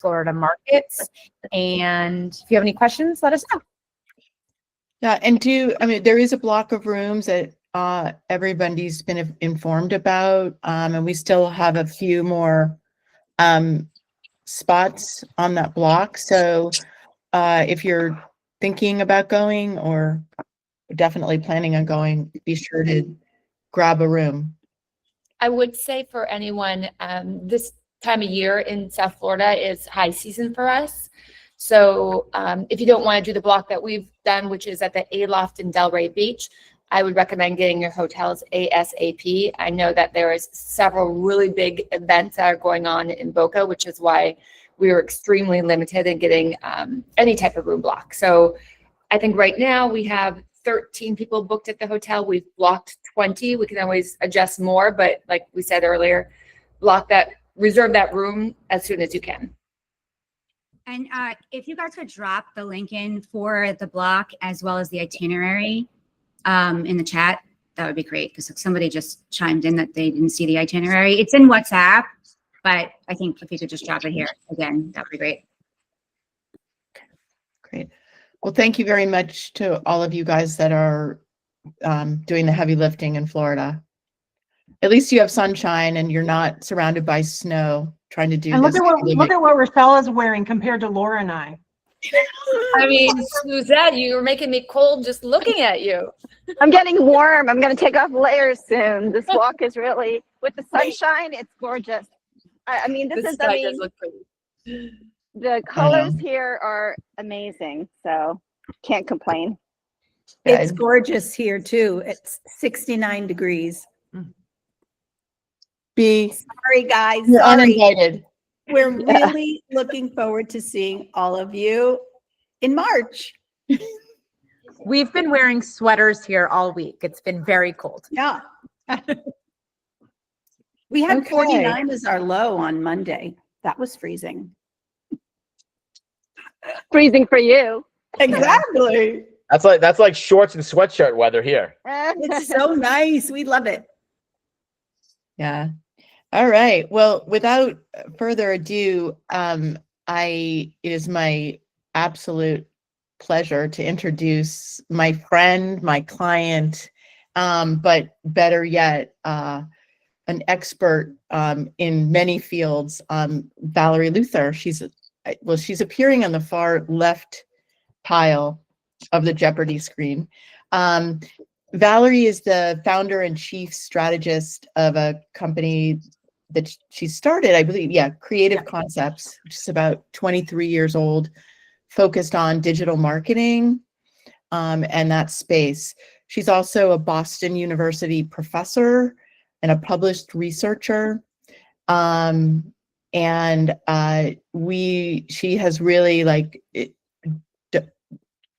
Florida markets. And if you have any questions, let us know. Yeah, and there is a block of rooms that everybody's been informed about, and we still have a few more spots on that block. So if you're thinking about going or definitely planning on going, be sure to grab a room. I would say for anyone, this time of year in South Florida is high season for us. So if you don't want to do the block that we've done, which is at the A-Loft in Delray Beach, I would recommend getting your hotels ASAP. I know that there is several really big events that are going on in Boca, which is why we were extremely limited in getting any type of room block. So I think right now we have 13 people booked at the hotel. We've blocked 20. We can always adjust more, but like we said earlier, reserve that room as soon as you can. And if you guys could drop the link in for the block as well as the itinerary in the chat, that would be great, because somebody just chimed in that they didn't see the itinerary. It's in WhatsApp, but I think if you could just drop it here again, that would be great. Great. Well, thank you very much to all of you guys that are doing the heavy lifting in Florida. At least you have sunshine and you're not surrounded by snow trying to do and this. Look at what Rochelle is wearing compared to Laura and I. I mean, Suzette, you were making me cold just looking at you. I'm getting warm. I'm going to take off layers soon. This walk is really, with the sunshine, it's gorgeous. I mean, does look pretty. The colors here are amazing, so can't complain. It's gorgeous here too. It's 69 degrees. Sorry, guys. You're Sorry. uninvited. We're really looking forward to seeing all of you in March. We've been wearing sweaters here all week. It's been very cold. Yeah. We had 49 as our low on Monday. That was freezing. Freezing for you. Exactly. That's like shorts and sweatshirt weather here. It's so nice. We love it. Yeah. All right. Well, without further ado, it is my absolute pleasure to introduce my friend, my client, but better yet, an expert in many fields, Valorie Luther. She's appearing on the far left tile of the Jeopardy screen. Valorie is the founder and chief strategist of a company that she started, I believe, Creative Concepts, which is about 23 years old, focused on digital marketing and that space. She's also a Boston University professor and a published researcher. She has really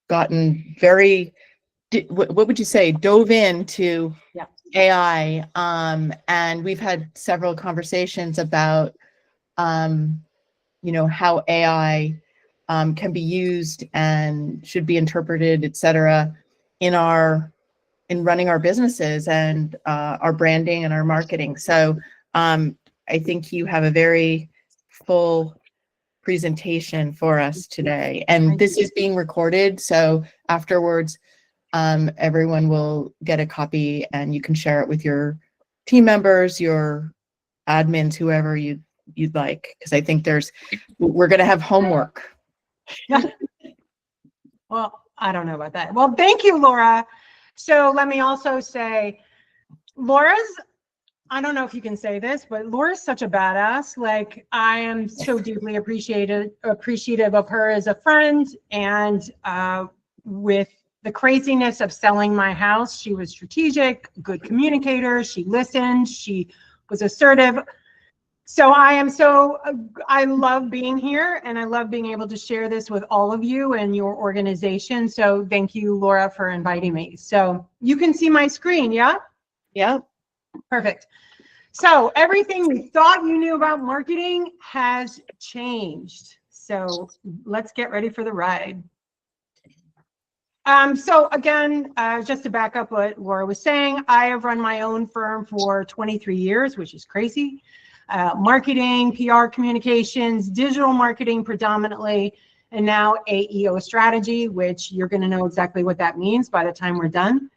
gotten very, what would you say, dove into AI. And we've had several conversations about, how AI can be used and should be interpreted, et cetera, in running our businesses and our branding and our marketing. So I think you have a very full presentation for us today. And this is being recorded, so afterwards, everyone will get a copy and you can share it with your team members, your admins, whoever you'd like, because I think we're going to have homework. Well, I don't know about that. Well, thank you, Laura. So let me also say, I don't know if you can say this, but Laura's such a badass. Like, I am so deeply appreciative of her as a friend, and with the craziness of selling my house, she was strategic, good communicator. She listened. She was assertive. So I love being here, and I love being able to share this with all of you and your organization. So thank you, Laura, for inviting me. So you can see my screen, yeah? Yeah. Perfect. So everything we thought you knew about marketing has changed. So let's get ready for the ride. So again, just to back up what Laura was saying, I have run my own firm for 23 years, which is crazy. marketing, PR communications, digital marketing predominantly, and now AEO strategy, which you're going to know exactly what that means by the time we're done.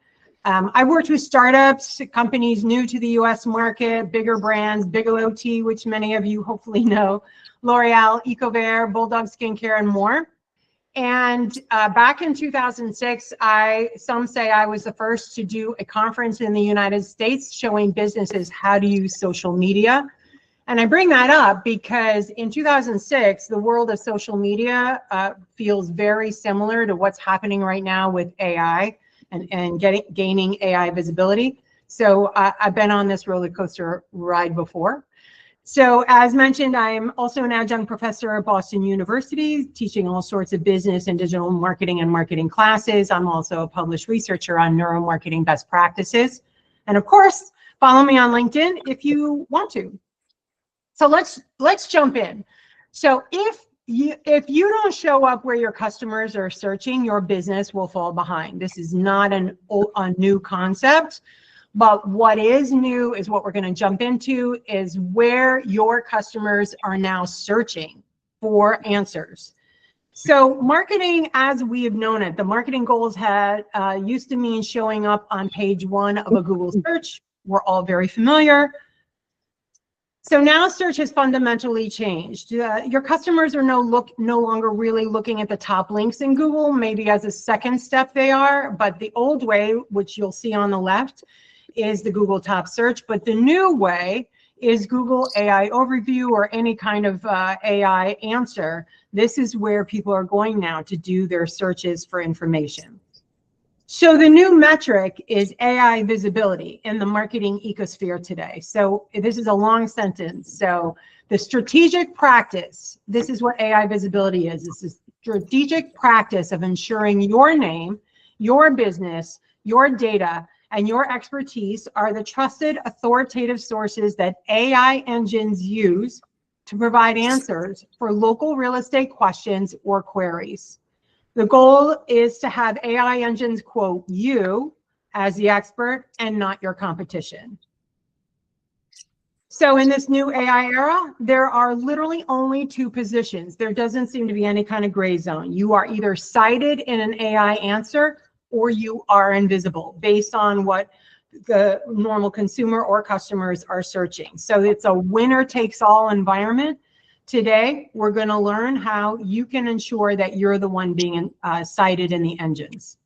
I've worked with startups, companies new to the US market, bigger brands, Bigelow Tea, which many of you hopefully know, L'Oreal, Ecovare, Bulldog Skincare, and more. And back in 2006, some say I was the first to do a conference in the United States showing businesses how to use social media. And I bring that up because in 2006, the world of social media feels very similar to what's happening right now with AI and gaining AI visibility. So I've been on this roller coaster ride before. So as mentioned, I'm also an adjunct professor at Boston University, teaching all sorts of business and digital marketing and marketing classes. I'm also a published researcher on neuromarketing best practices. And of course, follow me on LinkedIn if you want to. So let's jump in. So if you don't show up where your customers are searching, your business will fall behind. This is not a new concept, but what is new is what we're going to jump into is where your customers are now searching for answers. So marketing, as we have known it, the marketing goals had used to mean showing up on page 1 of a Google search. We're all very familiar. So now search has fundamentally changed. Your customers are no longer really looking at the top links in Google. Maybe as a second step they are, but the old way, which you'll see on the left, is the Google top search. But the new way is Google AI overview or any kind of AI answer. This is where people are going now to do their searches for information. So the new metric is AI visibility in the marketing ecosphere today. So this is a long sentence. So the strategic practice, this is what AI visibility is. It's a strategic practice of ensuring your name, your business, your data, and your expertise are the trusted authoritative sources that AI engines use to provide answers for local real estate questions or queries. The goal is to have AI engines quote you as the expert and not your competition. So in this new AI era, there are literally only 2 positions. There doesn't seem to be any kind of gray zone. You are either cited in an AI answer or you are invisible based on what the normal consumer or customers are searching. So it's a winner takes all environment. Today, we're going to learn how you can ensure that you're the one being cited in the engines.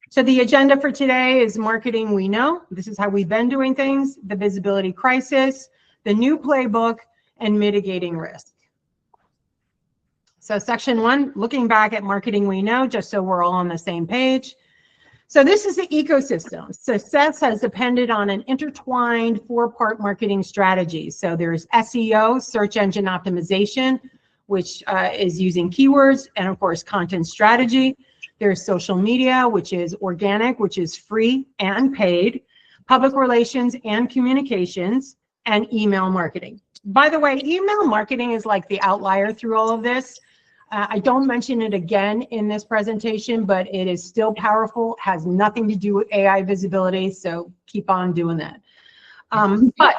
So the agenda for today is marketing we know. This is how we've been doing things, the visibility crisis, the new playbook, and mitigating risk. So section 1, looking back at marketing we know, just so we're all on the same page. So this is the ecosystem. Success has depended on an intertwined 4-part marketing strategy. So there's SEO, search engine optimization, which is using keywords, and of course, content strategy. There's social media, which is organic, which is free and paid, public relations and communications, and email marketing. By the way, email marketing is like the outlier through all of this. I don't mention it again in this presentation, but it is still powerful, has nothing to do with AI visibility, so keep on doing that. But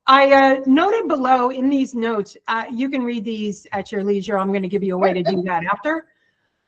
I noted below in these notes, you can read these at your leisure. I'm going to give you a way to do that after.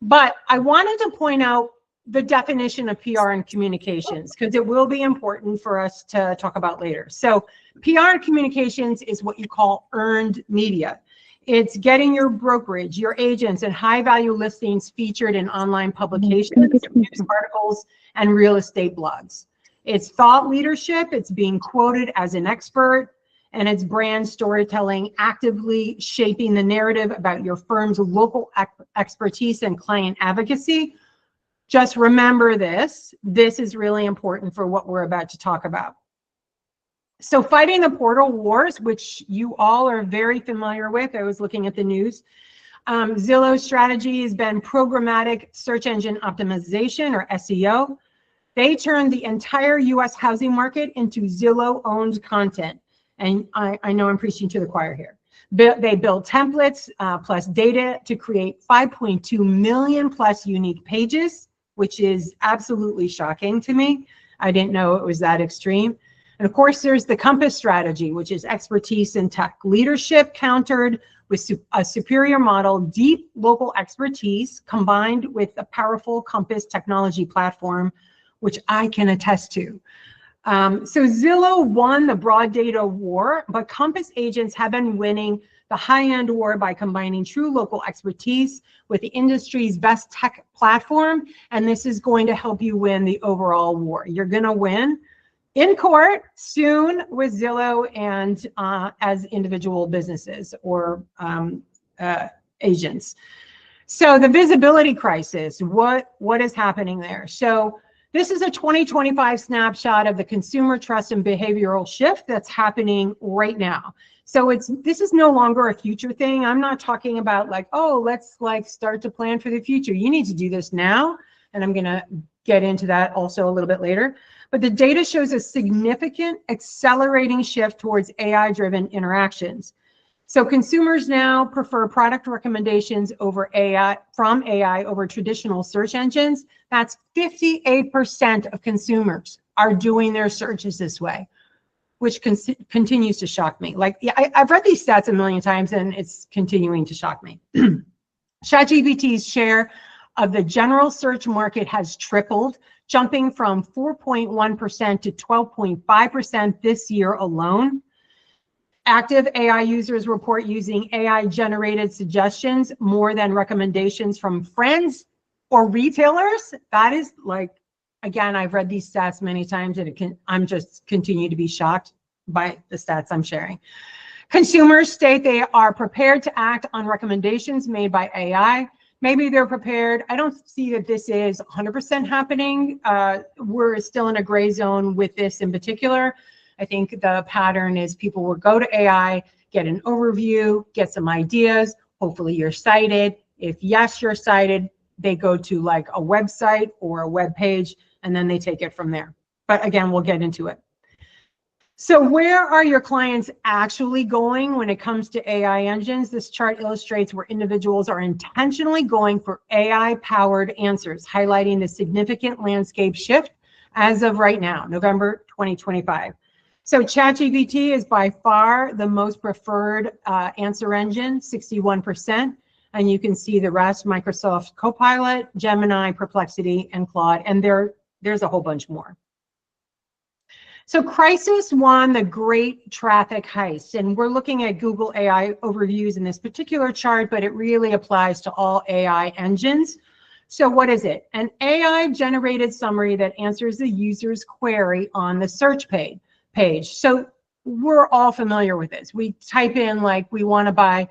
But I wanted to point out the definition of PR and communications, because it will be important for us to talk about later. So PR and communications is what you call earned media. It's getting your brokerage, your agents, and high-value listings featured in online publications, news articles, and real estate blogs. It's thought leadership. It's being quoted as an expert, and it's brand storytelling, actively shaping the narrative about your firm's local expertise and client advocacy. Just remember this. This is really important for what we're about to talk about. So fighting the portal wars, which you all are very familiar with, I was looking at the news. Zillow's strategy has been programmatic search engine optimization, or SEO. They turned the entire US housing market into Zillow-owned content. And I know I'm preaching to the choir here. They build templates plus data to create 5.2 million plus unique pages, which is absolutely shocking to me. I didn't know it was that extreme. And of course, there's the Compass strategy, which is expertise in tech leadership countered with a superior model, deep local expertise combined with a powerful Compass technology platform, which I can attest to. So Zillow won the broad data war, but Compass agents have been winning the high-end war by combining true local expertise with the industry's best tech platform. And this is going to help you win the overall war. You're going to win in court soon with Zillow and as individual businesses or agents. So the visibility crisis, what is happening there? So this is a 2025 snapshot of the consumer trust and behavioral shift that's happening right now. So this is no longer a future thing. I'm not talking about like, oh, let's like start to plan for the future. You need to do this now. And I'm going to get into that also a little bit later. But the data shows a significant accelerating shift towards AI-driven interactions. So consumers now prefer product recommendations over from AI over traditional search engines. That's 58% of consumers are doing their searches this way, which continues to shock me. Like, yeah, I've read these stats a million times and it's continuing to shock me. ChatGPT's share of the general search market has tripled, jumping from 4.1% to 12.5% this year alone. Active AI users report using AI-generated suggestions more than recommendations from friends or retailers. That is like, again, I've read these stats many times and I'm just continue to be shocked by the stats I'm sharing. Consumers state they are prepared to act on recommendations made by AI. Maybe they're prepared. I don't see that this is 100% happening. We're still in a gray zone with this in particular. I think the pattern is people will go to AI, get an overview, get some ideas. Hopefully you're cited. If yes, you're cited, they go to like a website or a web page, and then they take it from there. But again, we'll get into it. So where are your clients actually going when it comes to AI engines? This chart illustrates where individuals are intentionally going for AI-powered answers, highlighting the significant landscape shift as of right now, November 2025. So ChatGPT is by far the most preferred answer engine, 61%. And you can see the rest, Microsoft Copilot, Gemini, Perplexity, and Claude. And there's a whole bunch more. So Crisis won the great traffic heist. And we're looking at Google AI overviews in this particular chart, but it really applies to all AI engines. So what is it? An AI-generated summary that answers the user's query on the search page. So we're all familiar with this. We type in like we want to buy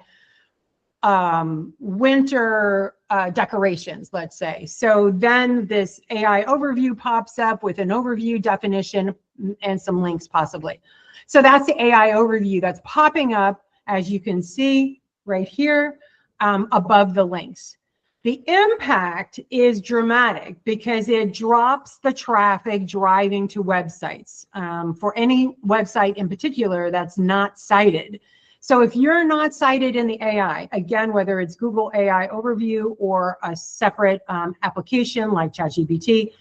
winter decorations, let's say. So then this AI overview pops up with an overview definition and some links possibly. So that's the AI overview that's popping up, as you can see right here above the links. The impact is dramatic because it drops the traffic driving to websites for any website in particular that's not cited. So if you're not cited in the AI, again, whether it's Google AI Overview or a separate application like ChatGPT,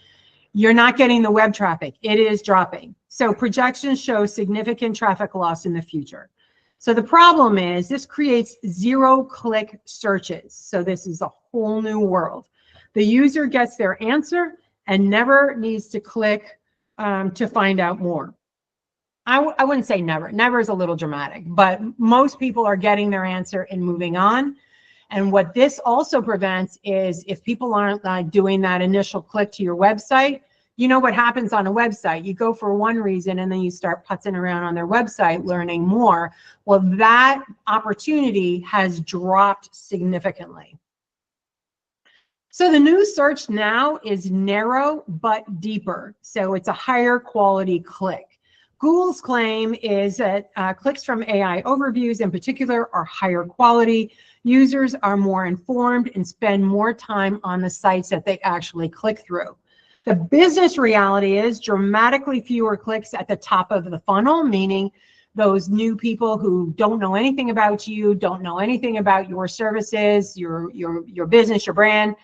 you're not getting the web traffic. It is dropping. So projections show significant traffic loss in the future. So the problem is this creates zero-click searches. So this is a whole new world. The user gets their answer and never needs to click to find out more. I wouldn't say never. Never is a little dramatic, but most people are getting their answer and moving on. And what this also prevents is if people aren't doing that initial click to your website, you know what happens on a website. You go for one reason and then you start putzing around on their website learning more. Well, that opportunity has dropped significantly. So the new search now is narrow but deeper. So it's a higher quality click. Google's claim is that clicks from AI overviews in particular are higher quality. Users are more informed and spend more time on the sites that they actually click through. The business reality is dramatically fewer clicks at the top of the funnel, meaning those new people who don't know anything about you, don't know anything about your services, your business, your brand.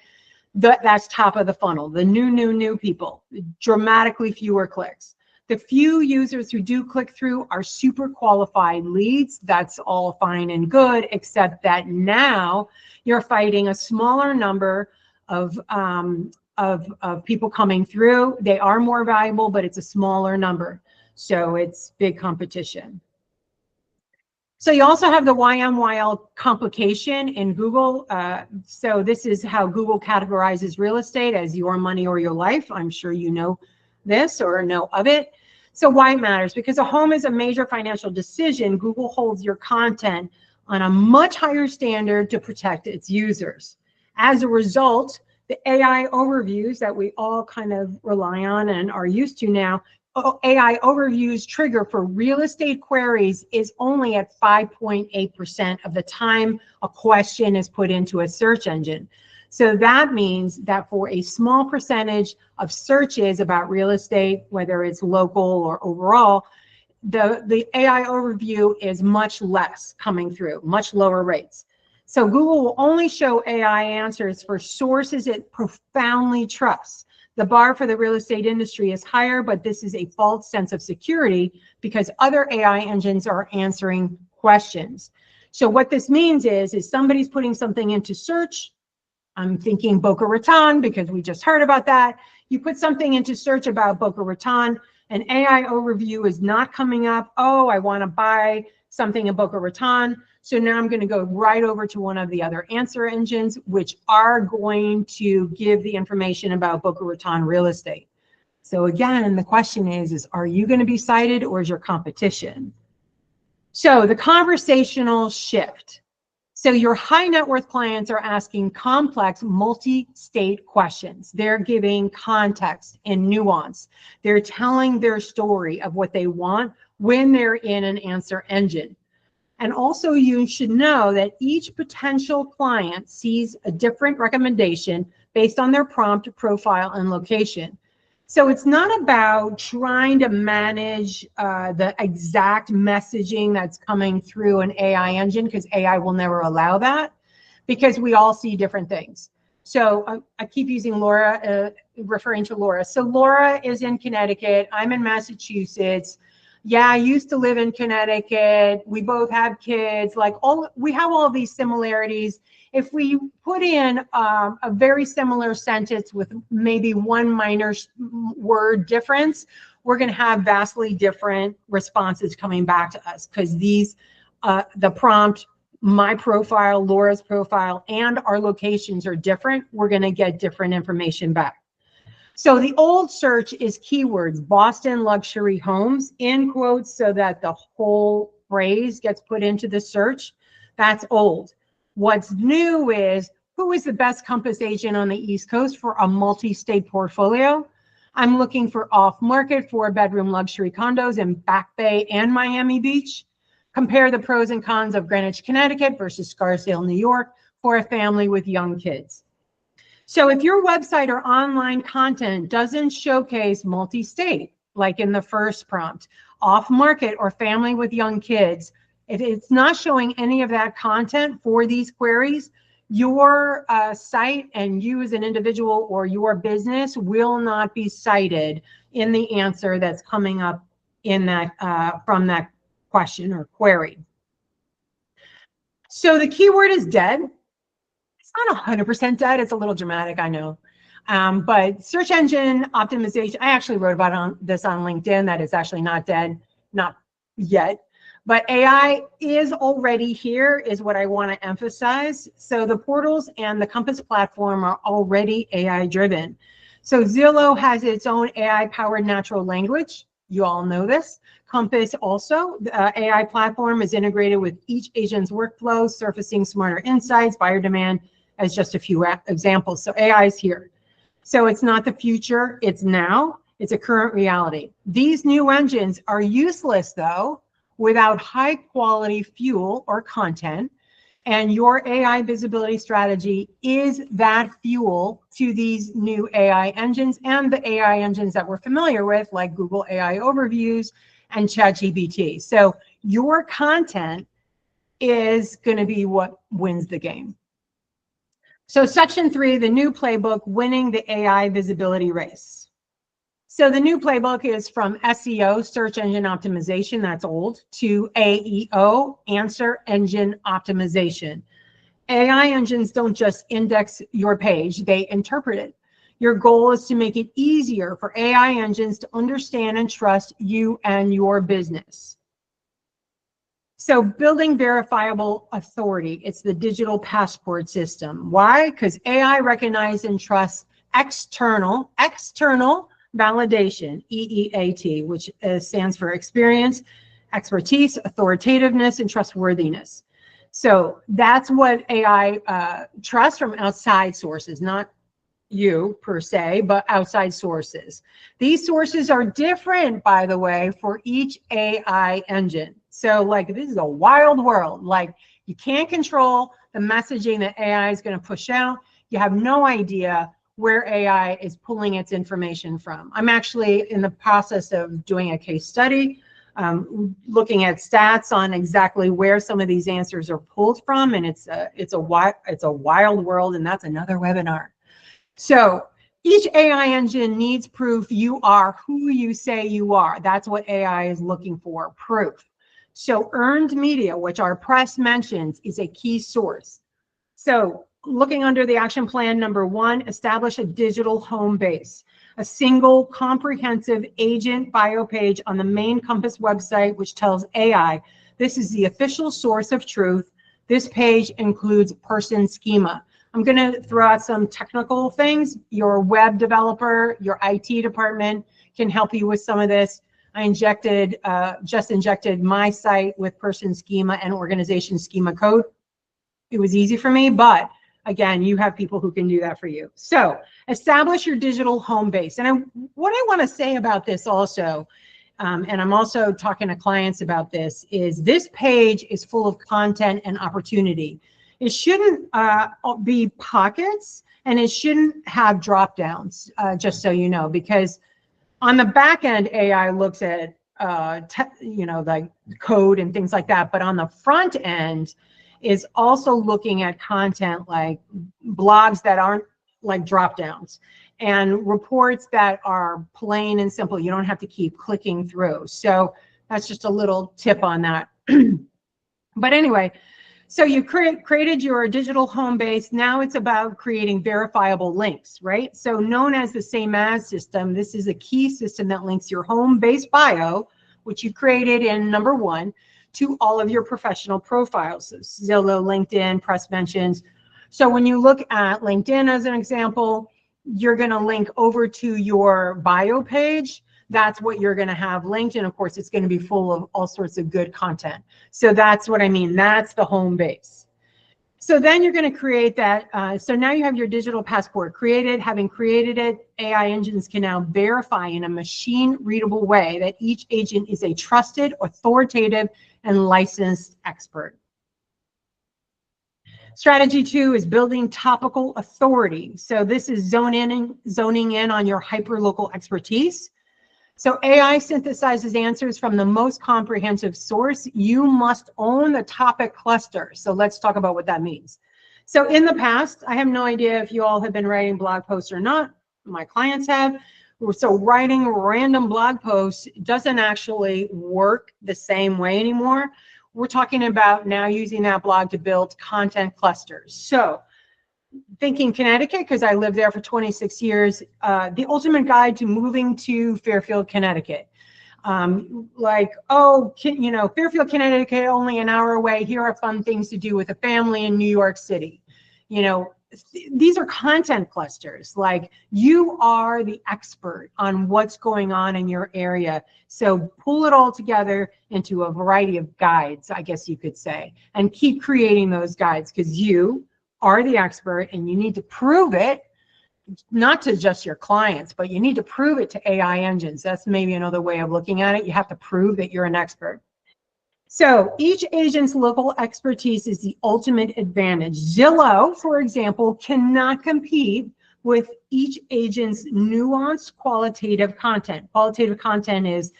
That's top of the funnel. The new people, dramatically fewer clicks. The few users who do click through are super qualified leads. That's all fine and good, except that now you're fighting a smaller number of people coming through. They are more valuable, but it's a smaller number. So it's big competition. So you also have the YMYL complication in Google. So this is how Google categorizes real estate as your money or your life. I'm sure you know this or know of it. So why it matters? Because a home is a major financial decision. Google holds your content on a much higher standard to protect its users. As a result, the AI overviews that we all kind of rely on and are used to now, AI overviews trigger for real estate queries is only at 5.8% of the time a question is put into a search engine. So that means that for a small percentage of searches about real estate, whether it's local or overall, the AI overview is much less coming through, much lower rates. So Google will only show AI answers for sources it profoundly trusts. The bar for the real estate industry is higher, but this is a false sense of security because other AI engines are answering questions. So what this means is somebody's putting something into search. I'm thinking Boca Raton because we just heard about that. You put something into search about Boca Raton, an AI overview is not coming up. Oh, I want to buy something in Boca Raton. So now I'm going to go right over to one of the other answer engines, which are going to give the information about Boca Raton real estate. So again, the question is are you going to be cited or is your competition? So the conversational shift. So your high net worth clients are asking complex multi-state questions. They're giving context and nuance. They're telling their story of what they want when they're in an answer engine. And also you should know that each potential client sees a different recommendation based on their prompt, profile, and location. So it's not about trying to manage the exact messaging that's coming through an AI engine, because AI will never allow that, because we all see different things. So I keep using Laura, referring to Laura. So Laura is in Connecticut. I'm in Massachusetts. Yeah, I used to live in Connecticut. We both have kids. Like we have all of these similarities. If we put in a very similar sentence with maybe one minor word difference, we're going to have vastly different responses coming back to us, because these, the prompt, my profile, Laura's profile, and our locations are different. We're going to get different information back. So the old search is keywords, Boston luxury homes, in quotes, so that the whole phrase gets put into the search. That's old. What's new is, who is the best Compass agent on the East Coast for a multi-state portfolio? I'm looking for off-market 4-bedroom luxury condos in Back Bay and Miami Beach. Compare the pros and cons of Greenwich, Connecticut versus Scarsdale, New York for a family with young kids. So if your website or online content doesn't showcase multi-state, like in the first prompt, off-market or family with young kids, if it's not showing any of that content for these queries, your site and you as an individual or your business will not be cited in the answer that's coming up in that from that question or query. So the keyword is dead. It's not 100% dead. It's a little dramatic, I know. But search engine optimization, I actually wrote about this on LinkedIn, that it's actually not dead, not yet. But AI is already here, is what I want to emphasize. So the portals and the Compass platform are already AI driven. So Zillow has its own AI-powered natural language. You all know this. Compass also, the AI platform is integrated with each agent's workflow, surfacing smarter insights, buyer demand, as just a few examples. So AI is here. So it's not the future, it's now, it's a current reality. These new engines are useless though, without high quality fuel or content. And your AI visibility strategy is that fuel to these new AI engines and the AI engines that we're familiar with, like Google AI Overviews and ChatGPT. So your content is going to be what wins the game. So section 3, the new playbook, winning the AI visibility race. So the new playbook is from SEO, search engine optimization, that's old, to AEO, answer engine optimization. AI engines don't just index your page, they interpret it. Your goal is to make it easier for AI engines to understand and trust you and your business. So building verifiable authority, it's the digital passport system. Why? Because AI recognizes and trusts external validation, EEAT, which stands for experience, expertise, authoritativeness, and trustworthiness. So that's what AI trusts from outside sources, not you per se, but outside sources. These sources are different, by the way, for each AI engine. So like, this is a wild world. Like, you can't control the messaging that AI is going to push out. You have no idea where AI is pulling its information from. I'm actually in the process of doing a case study, looking at stats on exactly where some of these answers are pulled from, and it's a wild world, and that's another webinar. So each AI engine needs proof you are who you say you are. That's what AI is looking for, proof. So earned media, which our press mentions, is a key source. So looking under the action plan, number 1, establish a digital home base, a single comprehensive agent bio page on the main Compass website, which tells AI, this is the official source of truth. This page includes person schema. I'm going to throw out some technical things. Your web developer, your IT department can help you with some of this. I just injected my site with person schema and organization schema code. It was easy for me, but again, you have people who can do that for you. So establish your digital home base. And what I want to say about this also, and I'm also talking to clients about this, is this page is full of content and opportunity. It shouldn't be pockets, and it shouldn't have drop downs, just so you know, because on the back end, AI looks at, like code and things like that. But on the front end is also looking at content like blogs that aren't like drop downs and reports that are plain and simple. You don't have to keep clicking through. So that's just a little tip on that. But anyway, so you created your digital home base. Now it's about creating verifiable links, right? So known as the same as system, this is a key system that links your home base bio, which you created in number 1, to all of your professional profiles, so Zillow, LinkedIn, press mentions. So when you look at LinkedIn as an example, you're going to link over to your bio page. That's what you're going to have linked. And of course, it's going to be full of all sorts of good content. So that's what I mean. That's the home base. So then you're going to create that. So now you have your digital passport created. Having created it, AI engines can now verify in a machine readable way that each agent is a trusted, authoritative, and licensed expert. Strategy 2 is building topical authority. So this is zoning in on your hyperlocal expertise. So AI synthesizes answers from the most comprehensive source. You must own the topic cluster. So let's talk about what that means. So in the past, I have no idea if you all have been writing blog posts or not. My clients have. So writing random blog posts doesn't actually work the same way anymore. We're talking about now using that blog to build content clusters. So thinking Connecticut, because I lived there for 26 years, the ultimate guide to moving to Fairfield, Connecticut. Fairfield, Connecticut, only an hour away. Here are fun things to do with a family in New York City. These are content clusters. Like, you are the expert on what's going on in your area. So pull it all together into a variety of guides, I guess you could say, and keep creating those guides, because you are the expert and you need to prove it, not to just your clients, but you need to prove it to AI engines. That's maybe another way of looking at it. You have to prove that you're an expert. So each agent's local expertise is the ultimate advantage. Zillow, for example, cannot compete with each agent's nuanced qualitative content. Qualitative content is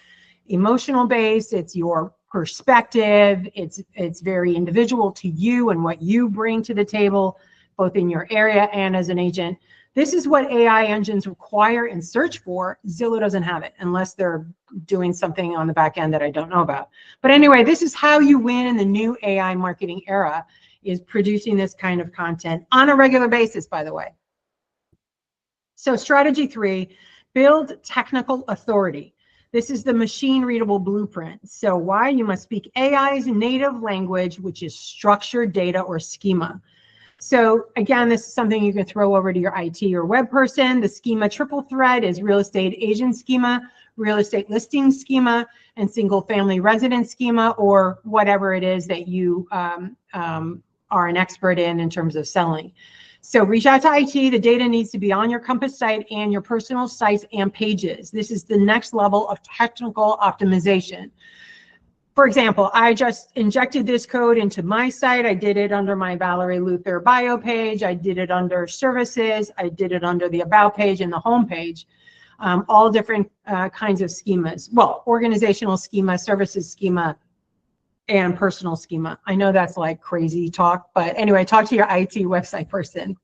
emotional based, it's your perspective, it's very individual to you and what you bring to the table, both in your area and as an agent. This is what AI engines require and search for. Zillow doesn't have it unless they're doing something on the back end that I don't know about. But anyway, this is how you win in the new AI marketing era, is producing this kind of content on a regular basis, by the way. So strategy 3, build technical authority. This is the machine readable blueprint. So why? You must speak AI's native language, which is structured data or schema. So again, this is something you can throw over to your IT or web person. The schema triple thread is real estate agent schema, real estate listing schema, and single family residence schema, or whatever it is that you are an expert in terms of selling. So reach out to IT. The data needs to be on your Compass site and your personal sites and pages. This is the next level of technical optimization. For example, I just injected this code into my site. I did it under my Valorie Luther bio page. I did it under services. I did it under the about page and the home page. All different kinds of schemas. Well, organizational schema, services schema, and personal schema. I know that's like crazy talk, but anyway, talk to your IT website person.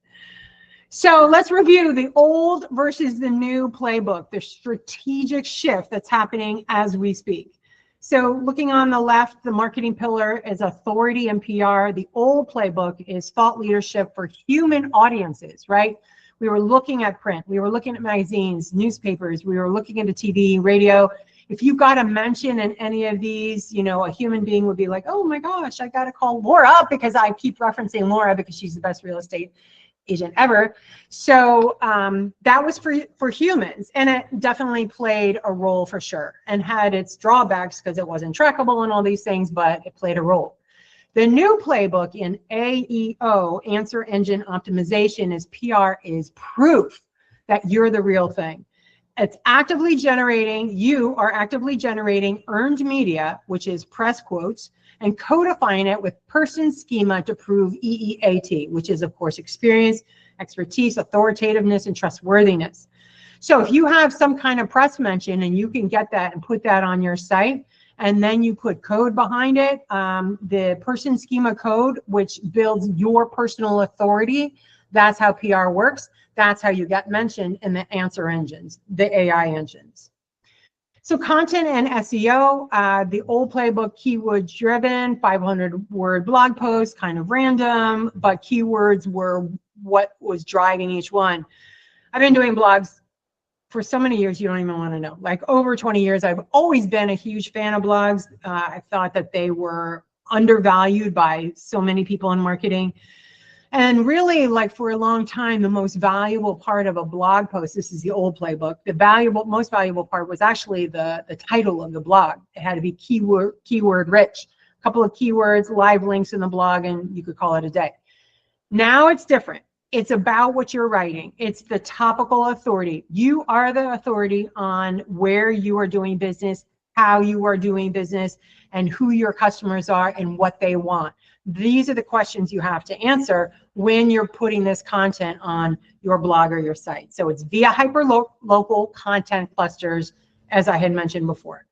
So let's review the old versus the new playbook, the strategic shift that's happening as we speak. So looking on the left, the marketing pillar is authority and PR. The old playbook is thought leadership for human audiences, right? We were looking at print, we were looking at magazines, newspapers, we were looking into TV, radio. If you got a mention in any of these, you know, a human being would be like, oh my gosh, I got to call Laura because I keep referencing Laura because she's the best real estate agent ever. So that was for humans, and it definitely played a role for sure, and had its drawbacks because it wasn't trackable and all these things, but it played a role. The new playbook in AEO, answer engine optimization, is PR is proof that you're the real thing. It's actively generating, you are actively generating earned media, which is press quotes, and codifying it with person schema to prove EEAT, which is of course experience, expertise, authoritativeness, and trustworthiness. So if you have some kind of press mention and you can get that and put that on your site, and then you put code behind it, the person schema code, which builds your personal authority, that's how PR works. That's how you get mentioned in the answer engines, the AI engines. So content and SEO, the old playbook, keyword driven, 500-word blog posts, kind of random, but keywords were what was driving each one. I've been doing blogs for so many years, you don't even want to know. Like over 20 years, I've always been a huge fan of blogs. I thought that they were undervalued by so many people in marketing. And really, like for a long time, the most valuable part of a blog post, this is the old playbook, the most valuable part was actually the title of the blog. It had to be keyword rich, a couple of keywords, live links in the blog, and you could call it a day. Now it's different. It's about what you're writing. It's the topical authority. You are the authority on where you are doing business, how you are doing business, and who your customers are and what they want. These are the questions you have to answer when you're putting this content on your blog or your site. So it's via hyper-local content clusters, as I had mentioned before.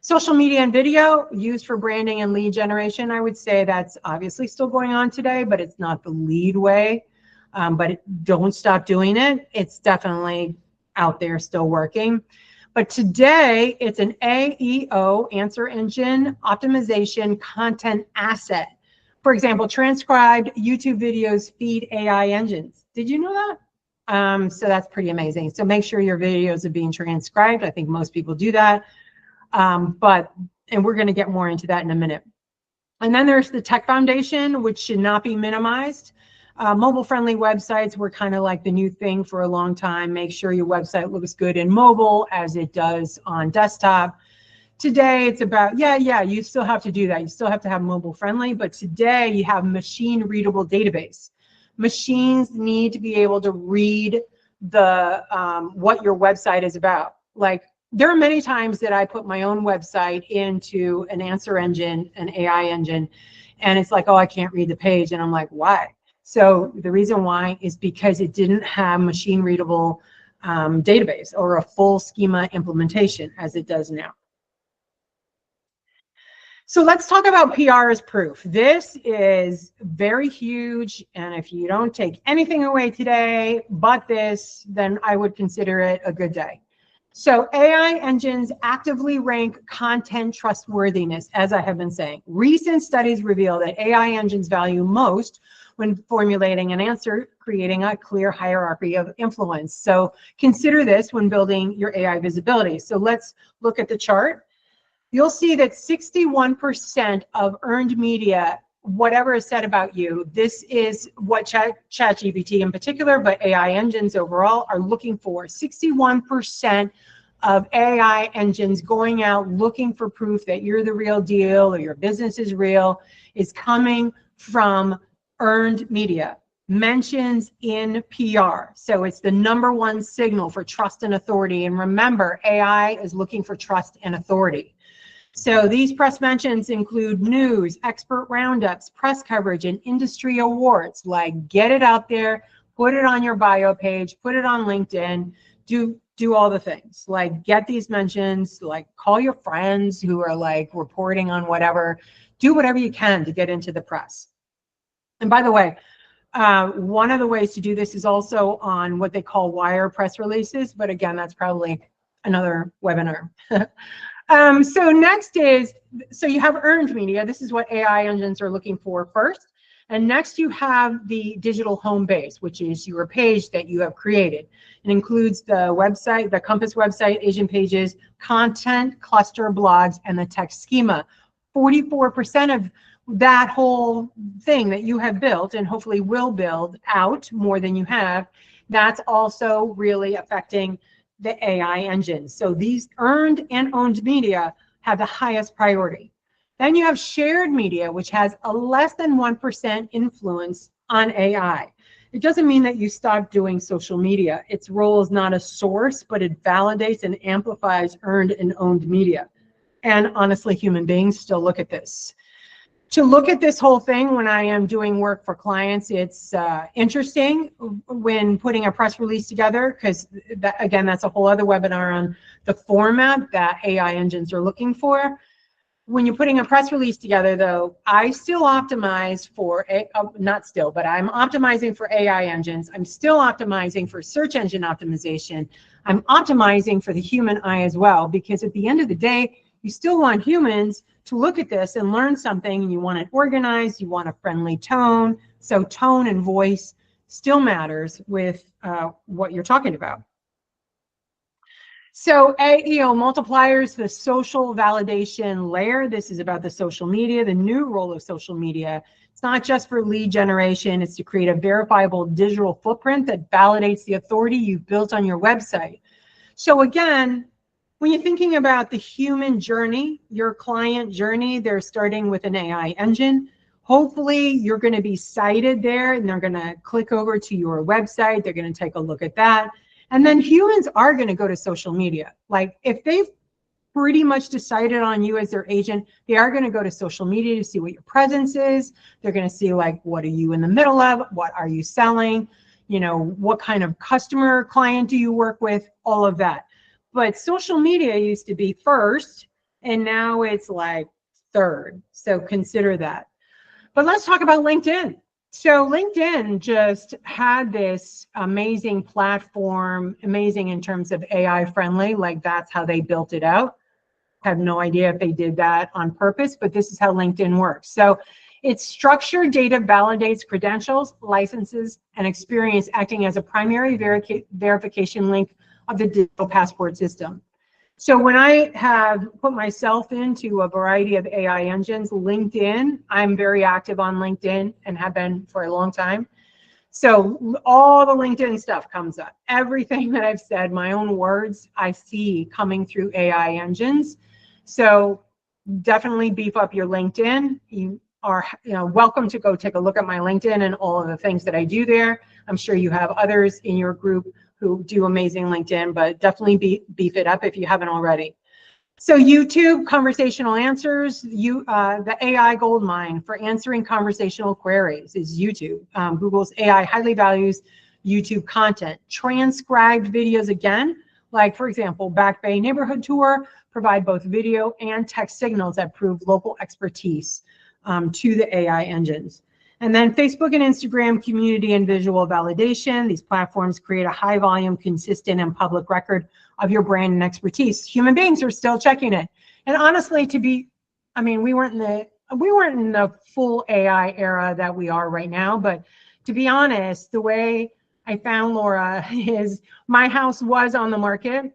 Social media and video used for branding and lead generation, I would say that's obviously still going on today, but it's not the lead way. But don't stop doing it. It's definitely out there still working. But today it's an AEO, answer engine optimization content asset. For example, transcribed YouTube videos feed AI engines. Did you know that? So that's pretty amazing. So make sure your videos are being transcribed. I think most people do that. And we're going to get more into that in a minute. And then there's the tech foundation, which should not be minimized. Mobile-friendly websites were kind of like the new thing for a long time. Make sure your website looks good in mobile as it does on desktop. Today, it's about, you still have to do that. You still have to have mobile-friendly, but today you have machine-readable database. Machines need to be able to read the what your website is about. Like, there are many times that I put my own website into an answer engine, an AI engine, and it's like, oh, I can't read the page. And I'm like, why? So the reason why is because it didn't have machine readable database or a full schema implementation as it does now. So let's talk about PR as proof. This is very huge. And if you don't take anything away today but this, then I would consider it a good day. So AI engines actively rank content trustworthiness, as I have been saying. Recent studies reveal that AI engines value most when formulating an answer, creating a clear hierarchy of influence. So consider this when building your AI visibility. So let's look at the chart. You'll see that 61% of earned media, whatever is said about you, this is what ChatGPT in particular, but AI engines overall are looking for. 61% of AI engines going out looking for proof that you're the real deal or your business is real is coming from earned media. Mentions in PR. So it's the #1 signal for trust and authority. And remember, AI is looking for trust and authority. So these press mentions include news, expert roundups, press coverage, and industry awards. Like, get it out there, put it on your bio page, put it on LinkedIn, do all the things. Like, get these mentions, like call your friends who are like reporting on whatever. Do whatever you can to get into the press. And by the way, one of the ways to do this is also on what they call wire press releases. But again, that's probably another webinar. So next is, so you have earned media. This is what AI engines are looking for first. And next you have the digital home base, which is your page that you have created. It includes the website, the Compass website, agent pages, content, cluster, blogs, and the text schema. 44% of that whole thing that you have built and hopefully will build out more than you have, that's also really affecting the AI engines. So these earned and owned media have the highest priority. Then you have shared media, which has a less than 1% influence on AI. It doesn't mean that you stop doing social media. Its role is not a source, but it validates and amplifies earned and owned media. And honestly, human beings still look at this. To look at this whole thing when I am doing work for clients, it's interesting when putting a press release together, because again, that's a whole other webinar on the format that AI engines are looking for. When you're putting a press release together, though, I still optimize for, not still, but I'm optimizing for AI engines. I'm still optimizing for search engine optimization. I'm optimizing for the human eye as well, because at the end of the day, you still want humans to look at this and learn something, and you want it organized, you want a friendly tone. So tone and voice still matters with what you're talking about. So multipliers, the social validation layer. This is about the social media, the new role of social media. It's not just for lead generation, it's to create a verifiable digital footprint that validates the authority you've built on your website. So again, when you're thinking about the human journey, your client journey, they're starting with an AI engine. Hopefully you're going to be cited there and they're going to click over to your website. They're going to take a look at that. And then humans are going to go to social media. Like, if they've pretty much decided on you as their agent, they are going to go to social media to see what your presence is. They're going to see, like, what are you in the middle of? What are you selling? You know, what kind of customer client do you work with? All of that. But social media used to be first, and now it's like third. So consider that. But let's talk about LinkedIn. So LinkedIn just had this amazing platform, amazing in terms of AI friendly, like that's how they built it out. Have no idea if they did that on purpose, but this is how LinkedIn works. So its structured data validates credentials, licenses, and experience, acting as a primary verification link of the digital passport system. So when I have put myself into a variety of AI engines, LinkedIn, I'm very active on LinkedIn and have been for a long time. So all the LinkedIn stuff comes up. Everything that I've said, my own words, I see coming through AI engines. So definitely beef up your LinkedIn. You are welcome to go take a look at my LinkedIn and all of the things that I do there. I'm sure you have others in your group who do amazing LinkedIn, but definitely beef it up if you haven't already. So YouTube, conversational answers, the AI goldmine for answering conversational queries is YouTube. Google's AI highly values YouTube content. Transcribed videos, again, Like, for example, Back Bay Neighborhood Tour provide both video and text signals that prove local expertise to the AI engines. And then Facebook and Instagram, community and visual validation. These platforms create a high volume, consistent, and public record of your brand and expertise. Human beings are still checking it. And honestly, we weren't in the full AI era that we are right now, but to be honest, the way I found Laura is my house was on the market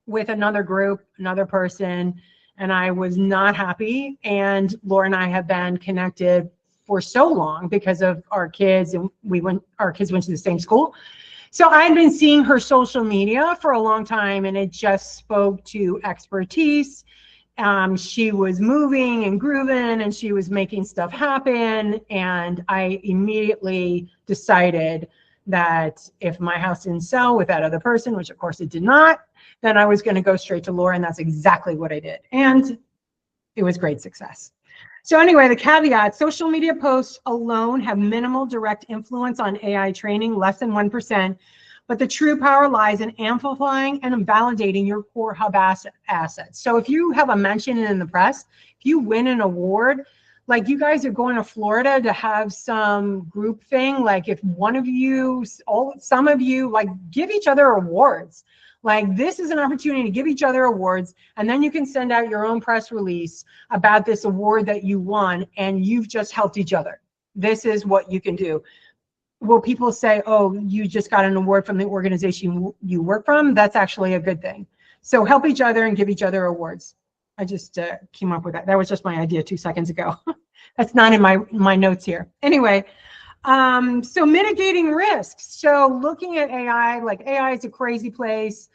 with another group, another person, and I was not happy. And Laura and I have been connected for so long because of our kids, and our kids went to the same school. So I had been seeing her social media for a long time, and it just spoke to expertise. She was moving and grooving, and she was making stuff happen. And I immediately decided that if my house didn't sell with that other person, which of course it did not, then I was going to go straight to Laura, and that's exactly what I did. And it was great success. So anyway, the caveat, social media posts alone have minimal direct influence on AI training, less than 1%, but the true power lies in amplifying and validating your core hub assets. So if you have a mention in the press, if you win an award, like you guys are going to Florida to have some group thing, like if one of you, some of you, like give each other awards. Like this is an opportunity to give each other awards, and then you can send out your own press release about this award that you won, and you've just helped each other. This is what you can do. Will people say, oh, you just got an award from the organization you work from? That's actually a good thing. So help each other and give each other awards. I just came up with that. That was just my idea 2 seconds ago. That's not in my notes here. Anyway, so mitigating risks. So looking at AI, like AI is a crazy place.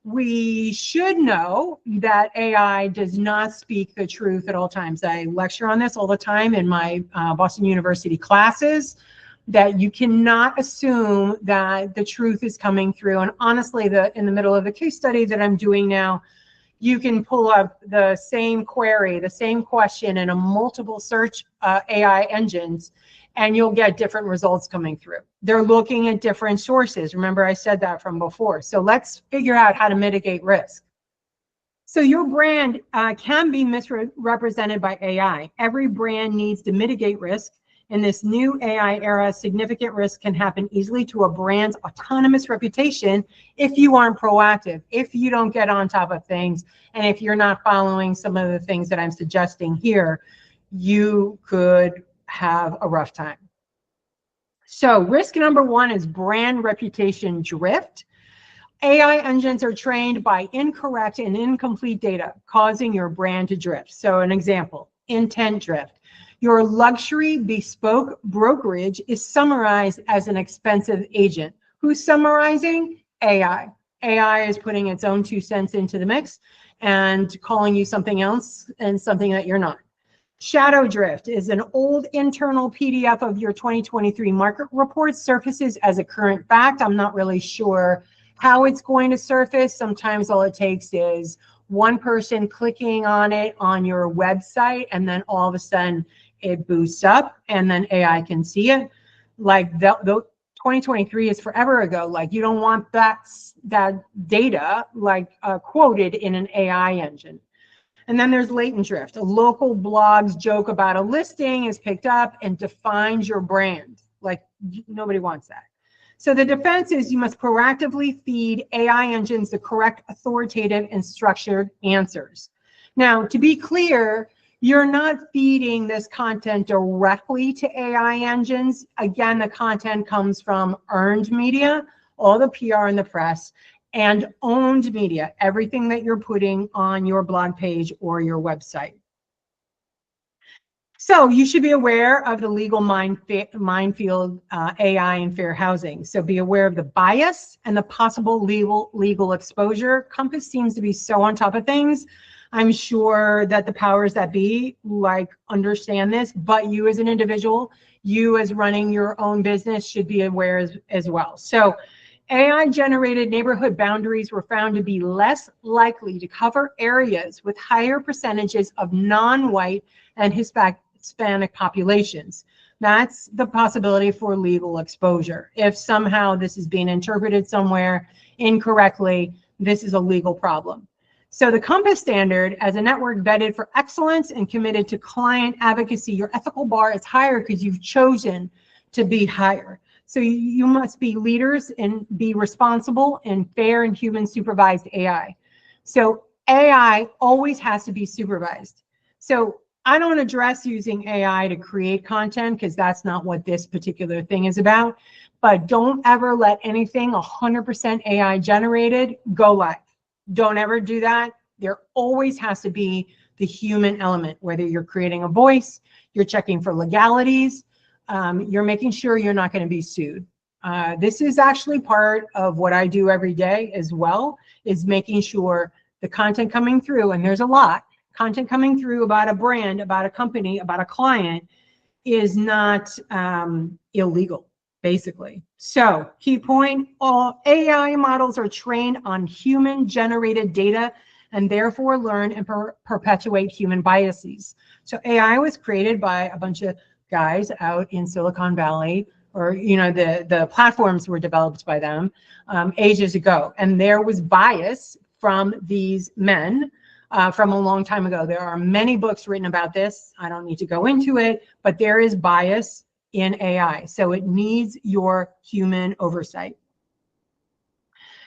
We should know that AI does not speak the truth at all times. I lecture on this all the time in my Boston University classes, that you cannot assume that the truth is coming through. And honestly, in the middle of the case study that I'm doing now, you can pull up the same query, the same question in a multiple search AI engines, and you'll get different results coming through. They're looking at different sources. Remember, I said that from before. So let's figure out how to mitigate risk. So your brand can be misrepresented by AI. Every brand needs to mitigate risk. In this new AI era, significant risk can happen easily to a brand's autonomous reputation if you aren't proactive, if you don't get on top of things, and if you're not following some of the things that I'm suggesting here, you could have a rough time. So risk number one is brand reputation drift. AI engines are trained by incorrect and incomplete data, causing your brand to drift. So an example, intent drift. Your luxury bespoke brokerage is summarized as an expensive agent. Who's summarizing? AI. AI is putting its own 2 cents into the mix and calling you something else and something that you're not. Shadow drift is an old internal PDF of your 2023 market report surfaces as a current fact. I'm not really sure how it's going to surface. Sometimes all it takes is one person clicking on it on your website, and then all of a sudden it boosts up, and then AI can see it. Like the 2023 is forever ago. Like you don't want that data like quoted in an AI engine. And then there's latent drift. A local blog's joke about a listing is picked up and defines your brand. Like nobody wants that. So the defense is you must proactively feed AI engines the correct, authoritative, and structured answers. Now, to be clear, you're not feeding this content directly to AI engines. Again, the content comes from earned media, all the PR in the press, and owned media, everything that you're putting on your blog page or your website. So you should be aware of the legal minefield, AI and fair housing. So be aware of the bias and the possible legal exposure. Compass seems to be so on top of things. I'm sure that the powers that be understand this, but you as an individual, you as running your own business should be aware as well. So AI-generated neighborhood boundaries were found to be less likely to cover areas with higher percentages of non-white and Hispanic populations. That's the possibility for legal exposure. If somehow this is being interpreted somewhere incorrectly, this is a legal problem. So the Compass standard, as a network vetted for excellence and committed to client advocacy, your ethical bar is higher because you've chosen to be higher. So you must be leaders and be responsible in fair and human supervised AI. So AI always has to be supervised. So I don't address using AI to create content because that's not what this particular thing is about. But don't ever let anything 100% AI generated go live. Don't ever do that. There always has to be the human element, whether you're creating a voice, you're checking for legalities, you're making sure you're not going to be sued. This is actually part of what I do every day as well, is making sure the content coming through, and there's a lot, content coming through about a brand, about a company, about a client is not illegal, basically. So key point, all AI models are trained on human generated data and therefore learn and perpetuate human biases. So AI was created by a bunch of guys out in Silicon Valley, or the platforms were developed by them ages ago, and there was bias from these men from a long time ago. There are many books written about this. I don't need to go into it, but there is bias in AI, so it needs your human oversight.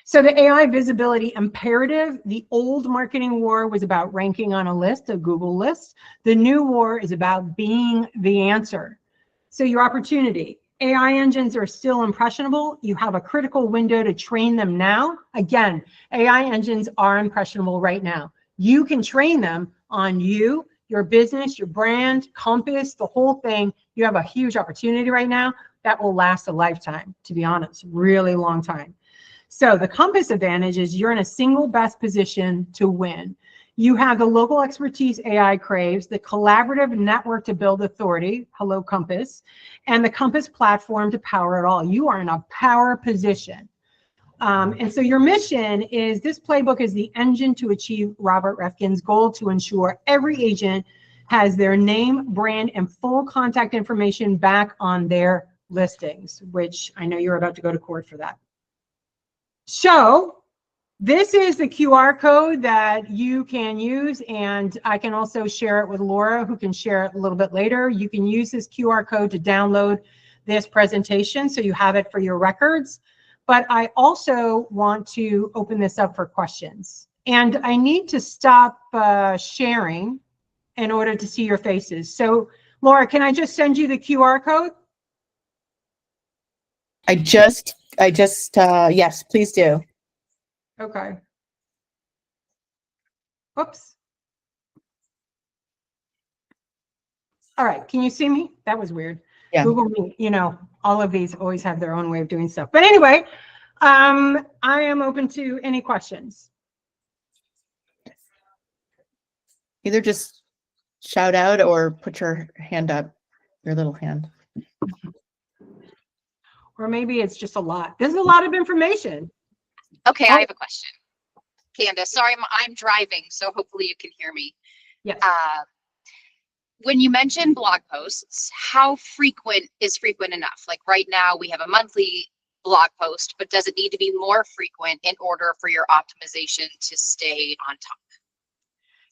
So the AI visibility imperative, the old marketing war was about ranking on a list, a Google list. The new war is about being the answer. So your opportunity, AI engines are still impressionable. You have a critical window to train them now. Again, AI engines are impressionable right now. You can train them on you, your business, your brand, Compass, the whole thing. You have a huge opportunity right now that will last a lifetime, to be honest, really long time. So the Compass advantage is you're in a single best position to win. You have the local expertise AI craves, the collaborative network to build authority, hello Compass, and the Compass platform to power it all. You are in a power position. And so your mission is, this playbook is the engine to achieve Robert Refkin's goal to ensure every agent has their name, brand, and full contact information back on their listings, which I know you're about to go to court for that. So this is the QR code that you can use, and I can also share it with Laura, who can share it a little bit later. You can use this QR code to download this presentation so you have it for your records. But I also want to open this up for questions. And I need to stop sharing in order to see your faces. So Laura, can I just send you the QR code? Yes, please do. Okay. Oops. All right, can you see me? That was weird. Yeah. Google Meet, all of these always have their own way of doing stuff. But anyway, I am open to any questions. Either just shout out or put your hand up, your little hand. Or maybe it's just a lot. There's a lot of information. Okay, I have a question. Candace, sorry, I'm driving, so hopefully you can hear me. Yes. When you mention blog posts, how frequent is frequent enough? Like right now we have a monthly blog post, but does it need to be more frequent in order for your optimization to stay on top?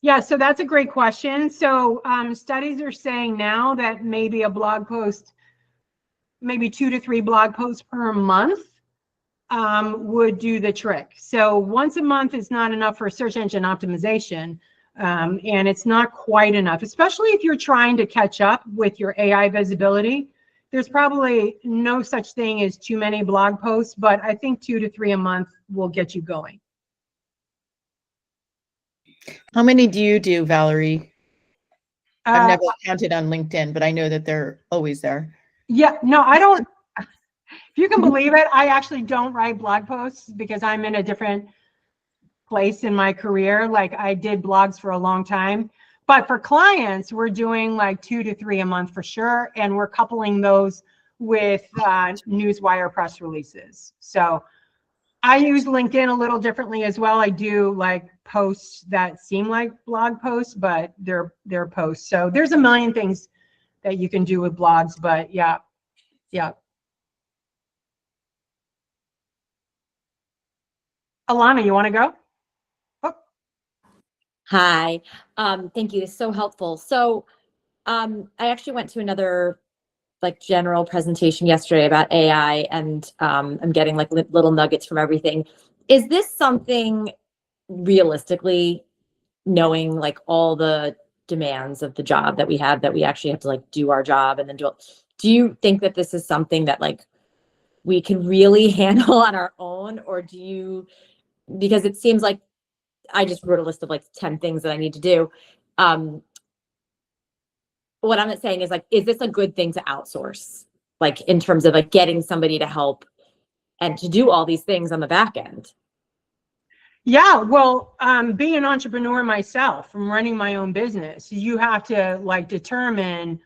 Yeah, so that's a great question. So studies are saying now that maybe a blog post, maybe 2 to 3 blog posts per month would do the trick. So once a month is not enough for search engine optimization, and it's not quite enough, especially if you're trying to catch up with your AI visibility. There's probably no such thing as too many blog posts, but I think 2 to 3 a month will get you going. How many do you do, Valorie? I've never counted on LinkedIn, but I know that they're always there. Yeah, no, I don't. If you can believe it, I actually don't write blog posts because I'm in a different place in my career. Like I did blogs for a long time, but for clients, we're doing like 2 to 3 a month for sure. And we're coupling those with newswire press releases. So I use LinkedIn a little differently as well. I do like posts that seem like blog posts, but they're posts. So there's a million things that you can do with blogs, but yeah. Alana, you want to go? Oh, Hi. Thank you. It's so helpful. So I actually went to another like general presentation yesterday about AI, and I'm getting like little nuggets from everything. Is this something realistically, knowing like all the demands of the job that we have, that we actually have to like do our job and then do you think that this is something that like we can really handle on our own, or do you, because it seems like I just wrote a list of like 10 things that I need to do. What I'm saying is like, is this a good thing to outsource? Like in terms of like getting somebody to help and to do all these things on the back end? yeah, well, being an entrepreneur myself, from running my own business, you have to like determine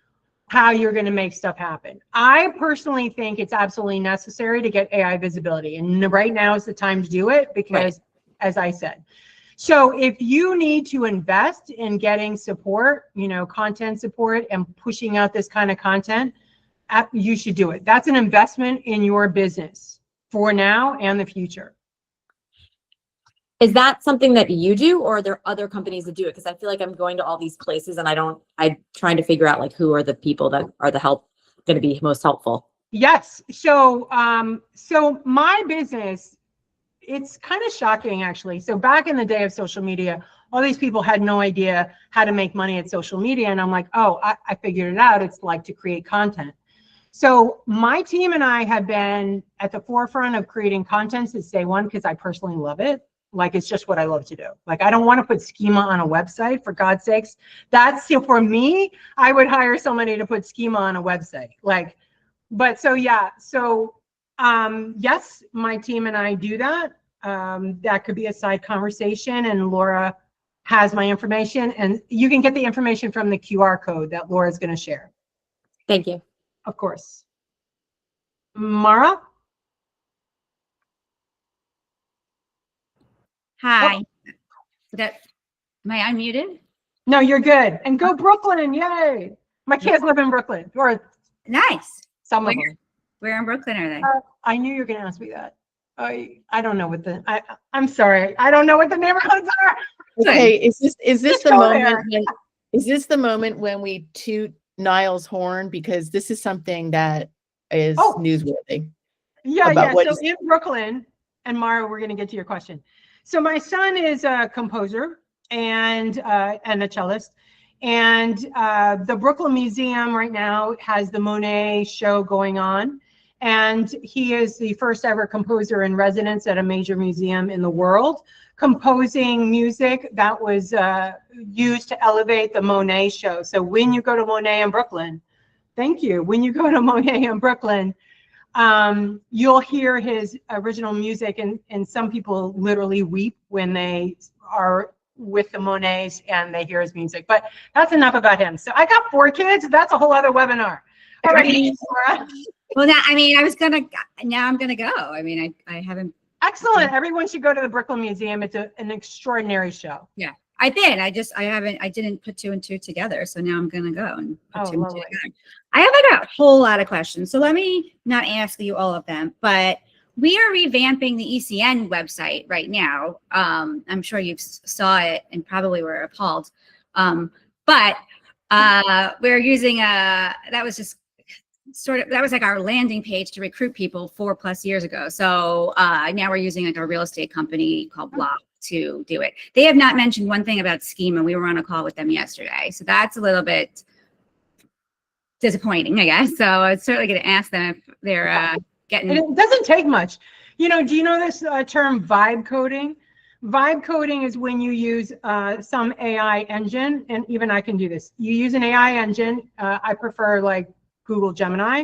how you're going to make stuff happen. I personally think it's absolutely necessary to get AI visibility, and right now is the time to do it because, as I said, so if you need to invest in getting support, you know, content support and pushing out this kind of content, you should do it. That's an investment in your business for now and the future. Is that something that you do, or are there other companies that do it? Because I feel like I'm going to all these places and I'm trying to figure out like who are the people that are going to be most helpful. Yes. So, so my business, it's kind of shocking actually. So back in the day of social media, all these people had no idea how to make money at social media. And I'm like, oh, I figured it out. It's like to create content. So my team and I have been at the forefront of creating content since day one because I personally love it. Like, it's just what I love to do. Like, I don't want to put schema on a website, for God's sakes. That's, for me, I would hire somebody to put schema on a website. Like, but so, yeah. So, yes, my team and I do that. That could be a side conversation, and Laura has my information, and you can get the information from the QR code that Laura's going to share. Thank you. Of course. Mara? Hi. Am I unmuted? No, you're good. And go Brooklyn, yay. My kids live in Brooklyn, or Nice. some of them. Where in Brooklyn are they? I knew you were going to ask me that. I don't know what I'm sorry. I don't know what the neighborhoods are. Okay, is this the go moment is this the moment when we toot Niall's horn, because this is something that is newsworthy? Yeah, about what so in Brooklyn, and Mara, we're going to get to your question. So my son is a composer and a cellist, and the Brooklyn Museum right now has the Monet show going on, and he is the first ever composer in residence at a major museum in the world, composing music that was used to elevate the Monet show. So when you go to Monet in Brooklyn, thank you. When you go to Monet in Brooklyn, you'll hear his original music, and some people literally weep when they are with the Monets and they hear his music. But that's enough about him. So I got 4 kids. That's a whole other webinar. All right, Laura. Well, now, I mean, now I'm gonna go. I mean, I haven't. Excellent. Everyone should go to the Brooklyn Museum. It's an extraordinary show. Yeah, I did. I didn't put 2 and 2 together. So now I'm gonna go and put 2 and 2 together. I have a whole lot of questions. So let me not ask you all of them, but we are revamping the ECN website right now. I'm sure you saw it and probably were appalled. But we're using that was like our landing page to recruit people 4+ years ago. So now we're using like a real estate company called Block to do it. They have not mentioned one thing about schema. We were on a call with them yesterday. So that's a little bit disappointing, I guess. So I was certainly going to ask them if they're getting. And it doesn't take much. You know, do you know this term vibe coding? Vibe coding is when you use some AI engine, and even I can do this. You use an AI engine. I prefer like Google Gemini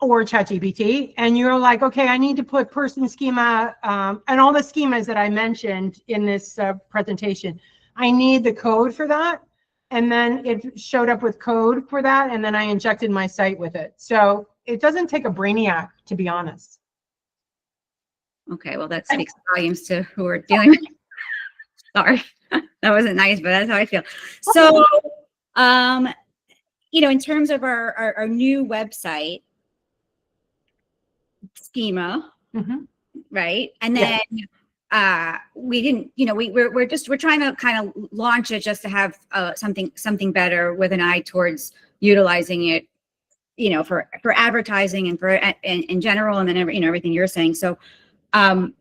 or ChatGPT, and you're like, okay, I need to put person schema and all the schemas that I mentioned in this presentation. I need the code for that. And then it showed up with code for that, and then I injected my site with it. So it doesn't take a brainiac, to be honest. Okay, well, that speaks volumes to who we're dealing with. Sorry, that wasn't nice, but that's how I feel. So, you know, in terms of our new website schema, right? And then we didn't, we're trying to kind of launch it just to have something better with an eye towards utilizing it, for advertising and for in general, and then everything you're saying. So, am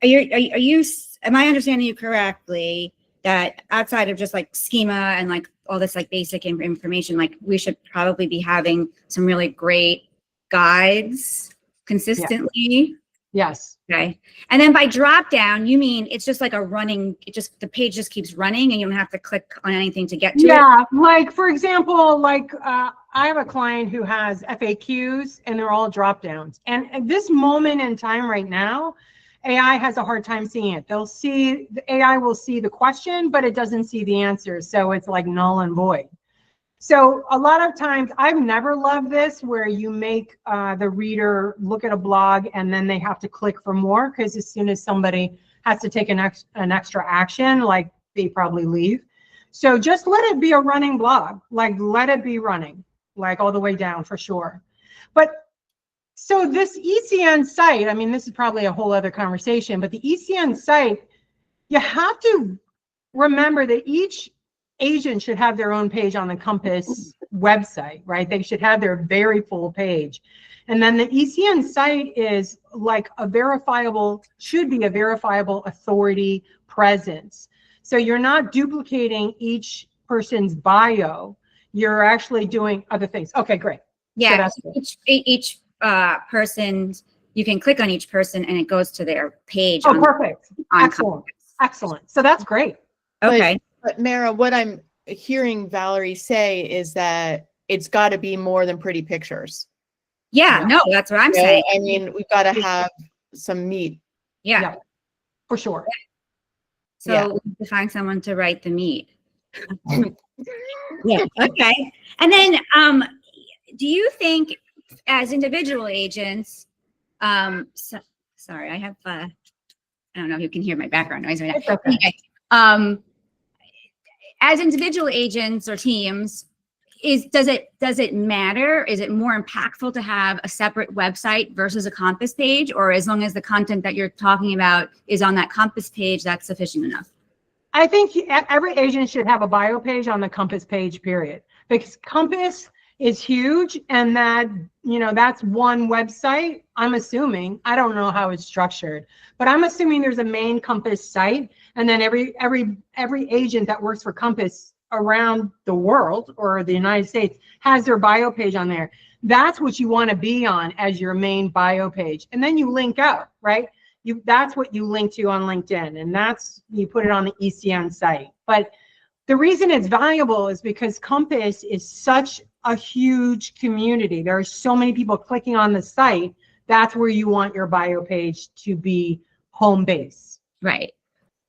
I understanding you correctly that outside of just like schema and like all this like basic information, like we should probably be having some really great guides consistently? Yes. Okay. And then by drop down, you mean it's just like the page just keeps running and you don't have to click on anything to get to it? Yeah, like for example, I have a client who has FAQs and they're all drop downs. And at this moment in time right now, AI has a hard time seeing it. The AI will see the question, but it doesn't see the answer. So it's like null and void. So a lot of times, I've never loved this where you make the reader look at a blog and then they have to click for more, because as soon as somebody has to take an extra action, like they probably leave. So just let it be a running blog, like let it be running, like all the way down for sure. But so this ECN site, I mean, this is probably a whole other conversation, but the ECN site, you have to remember that each agent should have their own page on the Compass website, right? They should have their very full page. And then the ECN site is like should be a verifiable authority presence. So you're not duplicating each person's bio. You're actually doing other things. Okay, great. Yeah, So each person, you can click on each person and it goes to their page. Oh, perfect. Excellent. Excellent. So that's great. Okay. But Mara, what I'm hearing Valorie say is that it's got to be more than pretty pictures. Yeah, no, that's what I'm saying. I mean, we've got to have some meat. Yeah. For sure. So we need to find someone to write the meat. Yeah. Okay. And then, do you think as individual agents, sorry, I have, I don't know if you can hear my background noise right now. Okay. As individual agents or teams, does it matter? Is it more impactful to have a separate website versus a Compass page, or as long as the content that you're talking about is on that Compass page, that's sufficient enough? I think every agent should have a bio page on the Compass page, period. Because Compass is huge, and that's one website. I'm assuming, I don't know how it's structured, but I'm assuming there's a main Compass site, and then every agent that works for Compass around the world or the United States has their bio page on there. That's what you want to be on as your main bio page, and then you link out, right? That's what you link to on LinkedIn, and you put it on the ECN site. But the reason it's valuable is because Compass is such a huge community. There are so many people clicking on the site. That's where you want your bio page to be home base. Right.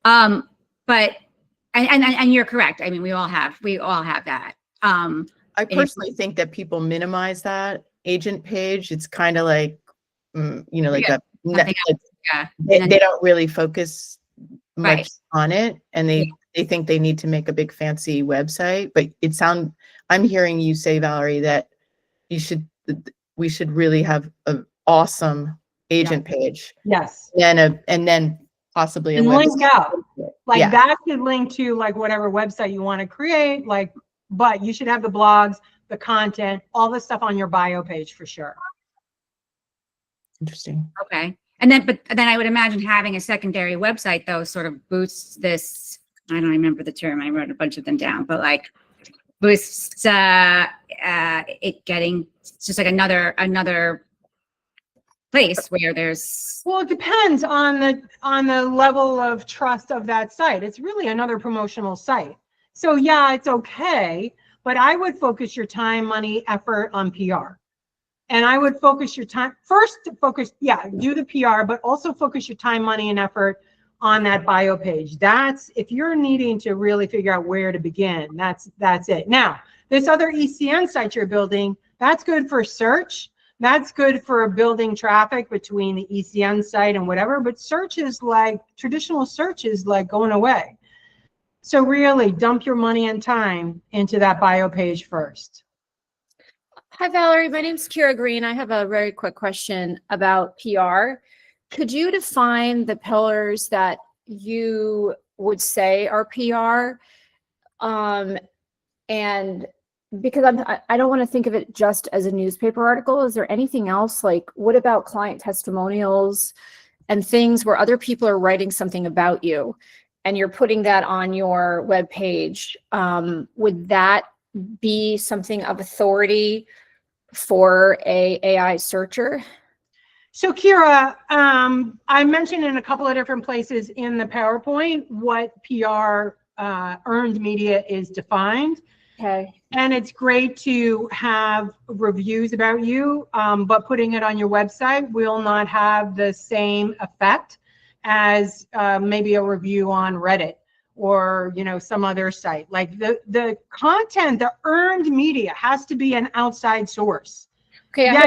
But and you're correct. I mean, we all have that. I personally think that people minimize that agent page. It's kind of like, they don't really focus much on it, and they think they need to make a big fancy website. But I'm hearing you say, Valorie, that we should really have an awesome agent page. Yes. And then possibly a link website. out. That should link to like whatever website you want to create, but you should have the blogs, the content, all the stuff on your bio page for sure. Interesting. Okay. And then I would imagine having a secondary website though sort of boosts this. I don't remember the term. I wrote a bunch of them down, but like boosts it getting just like another place where there's. Well, it depends on the level of trust of that site. It's really another promotional site. So yeah, it's okay, but I would focus your time, money, effort on PR. And I would focus your time do the PR, but also focus your time, money, and effort on that bio page. That's if you're needing to really figure out where to begin, that's it. Now, this other ECN site you're building, that's good for search. That's good for building traffic between the ECN site and whatever, but traditional search is like going away. So really dump your money and time into that bio page first. Hi, Valorie. My name's Kira Green. I have a very quick question about PR. could you define the pillars that you would say are PR? And because I don't want to think of it just as a newspaper article. Is there anything else? Like, what about client testimonials and things where other people are writing something about you and you're putting that on your web page? Would that be something of authority for a AI searcher? So Kira, I mentioned in a couple of different places in the PowerPoint what PR earned media is defined. Okay. And it's great to have reviews about you, but putting it on your website will not have the same effect as maybe a review on Reddit or, you know, some other site. Like the content, the earned media has to be an outside source. Okay. Yeah,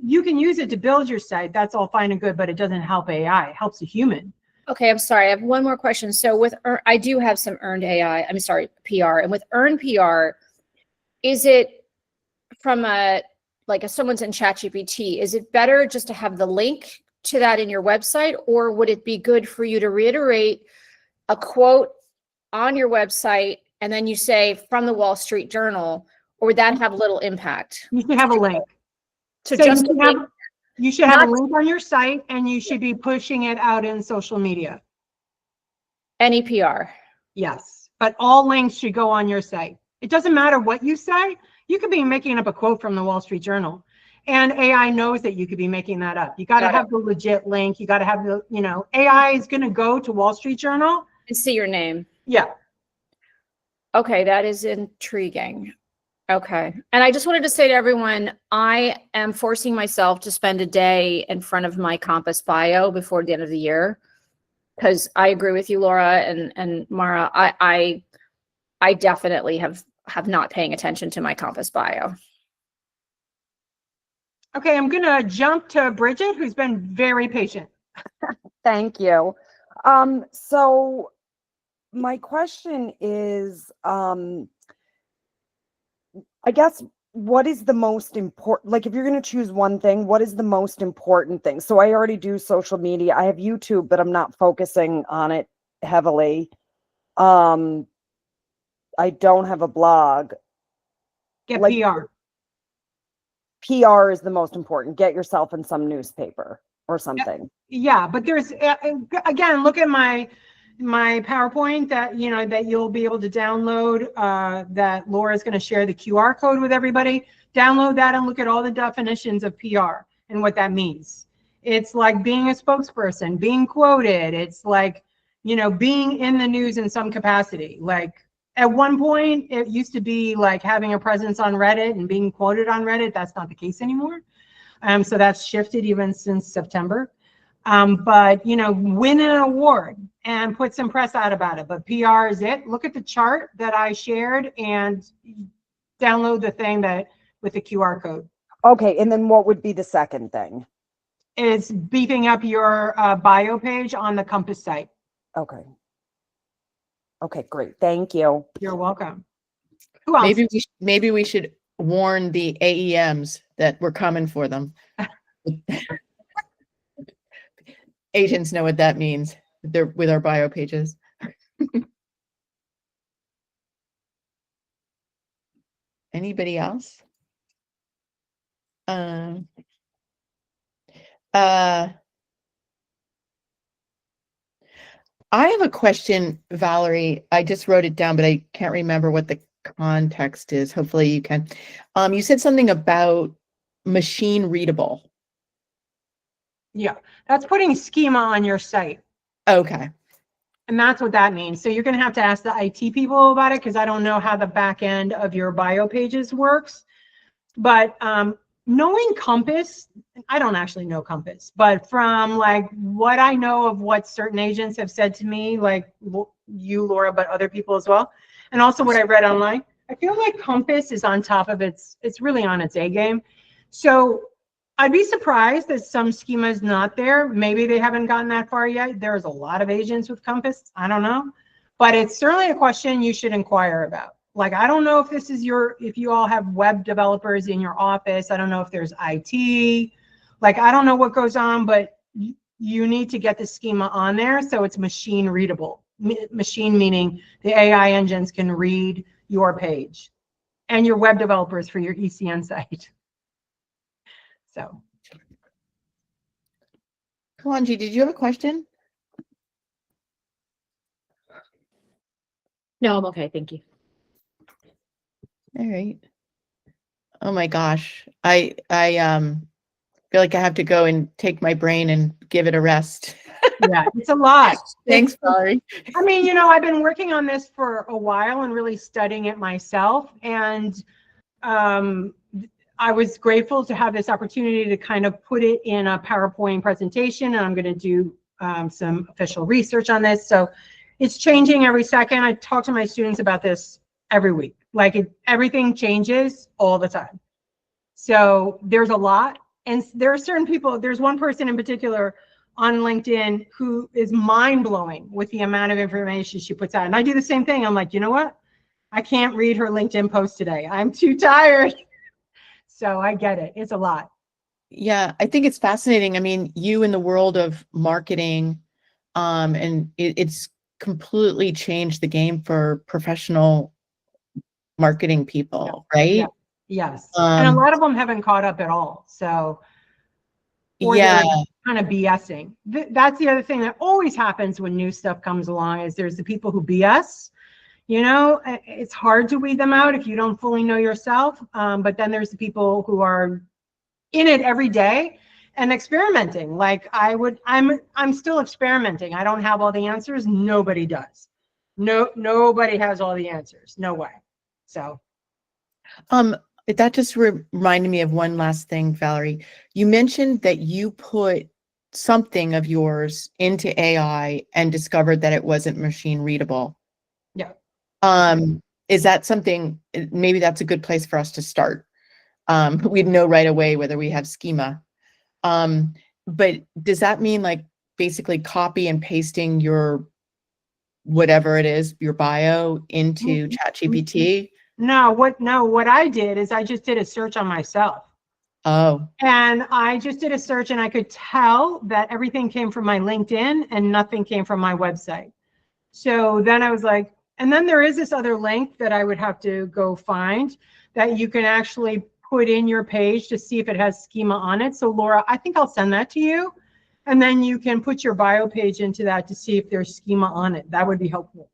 you can use it to build your site. That's all fine and good, but it doesn't help AI. It helps a human. Okay, I'm sorry. I have one more question. So with I do have some earned AI. I'm sorry, PR. And with earned PR, is it from if someone's in ChatGPT, is it better just to have the link to that in your website, or would it be good for you to reiterate a quote on your website and then you say from the Wall Street Journal, or would that have little impact? You should have a link. So So just you should have a link on your site, and you should be pushing it out in social media. any PR. Yes, but all links should go on your site. It doesn't matter what you say. You could be making up a quote from the Wall Street Journal, and AI knows that you could be making that up. You got to have the legit link. You got to have the, you know, AI is going to go to Wall Street Journal And see your name. Yeah. Okay, that is intriguing. Okay. And I just wanted to say to everyone, I am forcing myself to spend a day in front of my Compass bio before the end of the year. Because I agree with you, Laura and Mara. I definitely have not paying attention to my Compass bio. Okay, I'm gonna jump to Bridget, who's been very patient. Thank you. So my question is, I guess, what is the most important, like if you're going to choose one thing, what is the most important thing? So I already do social media. I have YouTube, but I'm not focusing on it heavily. I don't have a blog. Get PR. PR is the most important. Get yourself in some newspaper or something. Yeah, but there's, again, look at my PowerPoint that, you know, that you'll be able to download, that Laura's going to share the QR code with everybody. Download that and look at all the definitions of PR and what that means. It's like being a spokesperson, being quoted. It's like, you know, being in the news in some capacity. Like at one point, it used to be like having a presence on Reddit and being quoted on Reddit. That's not the case anymore. So that's shifted even since September. But, you know, win an award and put some press out about it. But PR is it. Look at the chart that I shared and download the thing that with the QR code. Okay. And then what would be the second thing? Is beefing up your bio page on the Compass site. Okay. Okay, great. Thank you. You're welcome. Who else? Maybe we should warn the AEMs that we're coming for them. Agents know what that means. They're with our bio pages. Anybody else? I have a question, Valorie. I just wrote it down, but I can't remember what the context is. Hopefully you can. You said something about machine readable. Yeah, that's putting schema on your site. Okay. And that's what that means. So you're going to have to ask the IT people about it, because I don't know how the back end of your bio pages works. But knowing Compass, I don't actually know Compass, but from like what I know of what certain agents have said to me, like you, Laura, but other people as well, and also what I read online, I feel like Compass is on top of it's really on its A game. So I'd be surprised that some schema is not there. Maybe they haven't gotten that far yet. There's a lot of agents with Compass. I don't know, but it's certainly a question you should inquire about. Like, I don't know if this is if you all have web developers in your office. I don't know if there's IT. Like, I don't know what goes on, but you need to get the schema on there so it's machine readable. Machine meaning the AI engines can read your page and your web developers for your ECN site. So. Kalanji, did you have a question? No, I'm okay. Thank you. All right. Oh my gosh. I feel like I have to go and take my brain and give it a rest. Yeah, it's a lot. Thanks, Valerie. I mean, you know, I've been working on this for a while and really studying it myself. And I was grateful to have this opportunity to kind of put it in a PowerPoint presentation. And I'm going to do some official research on this. So it's changing every second. I talk to my students about this every week. Like everything changes all the time. So there's a lot. And there are certain people, there's one person in particular on LinkedIn who is mind-blowing with the amount of information she puts out. And I do the same thing. I'm like, you know what? I can't read her LinkedIn post today. I'm too tired. So I get it. It's a lot. Yeah, I think it's fascinating. I mean, you in the world of marketing, and it's completely changed the game for professional marketing people, right? Yeah. Yes. And a lot of them haven't caught up at all. So, or yeah, they're kind of BSing. That's the other thing that always happens when new stuff comes along is there's the people who BS. You know, it's hard to weed them out if you don't fully know yourself. But then there's the people who are in it every day and experimenting. Like I'm still experimenting. I don't have all the answers. Nobody does. Nobody has all the answers. No way. So. That just reminded me of one last thing, Valerie. You mentioned that you put something of yours into AI and discovered that it wasn't machine readable. Yeah. Is that something, maybe that's a good place for us to start. We'd know right away whether we have schema. But does that mean like basically copy and pasting your, whatever it is, your bio into ChatGPT? No, what I did is I just did a search on myself. Oh. And I just did a search and I could tell that everything came from my LinkedIn and nothing came from my website. So then I was like, and then there is this other link that I would have to go find that you can actually put in your page to see if it has schema on it. So Laura, I think I'll send that to you. And then you can put your bio page into that to see if there's schema on it. That would be helpful.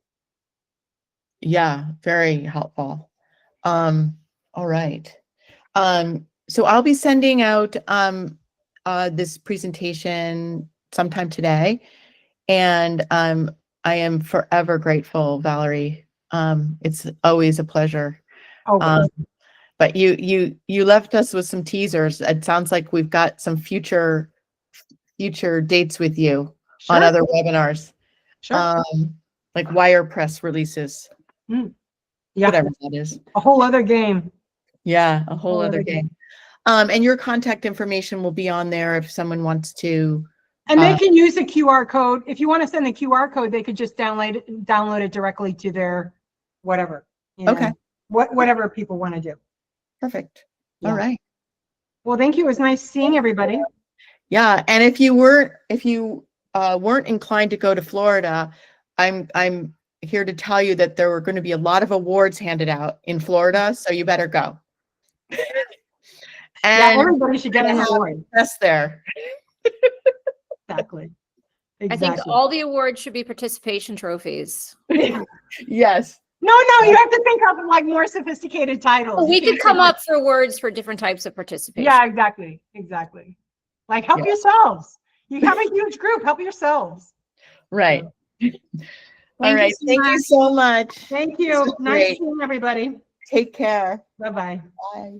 Yeah, very helpful. All right. So I'll be sending out this presentation sometime today. And I am forever grateful, Valerie. It's always a pleasure. But you left us with some teasers. It sounds like we've got some future dates with you on other webinars. Sure. Like Wirepress releases. Yeah. Whatever that is. A whole other game. Yeah, a whole other game. And your contact information will be on there if someone wants to. And they can use the QR code. If you want to send the QR code, they could just download it directly to their whatever. You know, okay. Whatever people want to do. Perfect. Yeah. All right. Well, thank you. It was nice seeing everybody. Yeah, and if you weren't inclined to go to Florida, I'm here to tell you that there were going to be a lot of awards handed out in Florida, so you better go. And yeah, everybody should get an award. That's there. Exactly. I think all the awards should be participation trophies. Yes. No, you have to think of like more sophisticated titles. Well, we could come up for words for different types of participation. Yeah, exactly. Like help yourselves. You have a huge group. Help yourselves. Right. All right. So Thank you so much. Thank you. So nice seeing everybody. Take care. Bye-bye. Bye.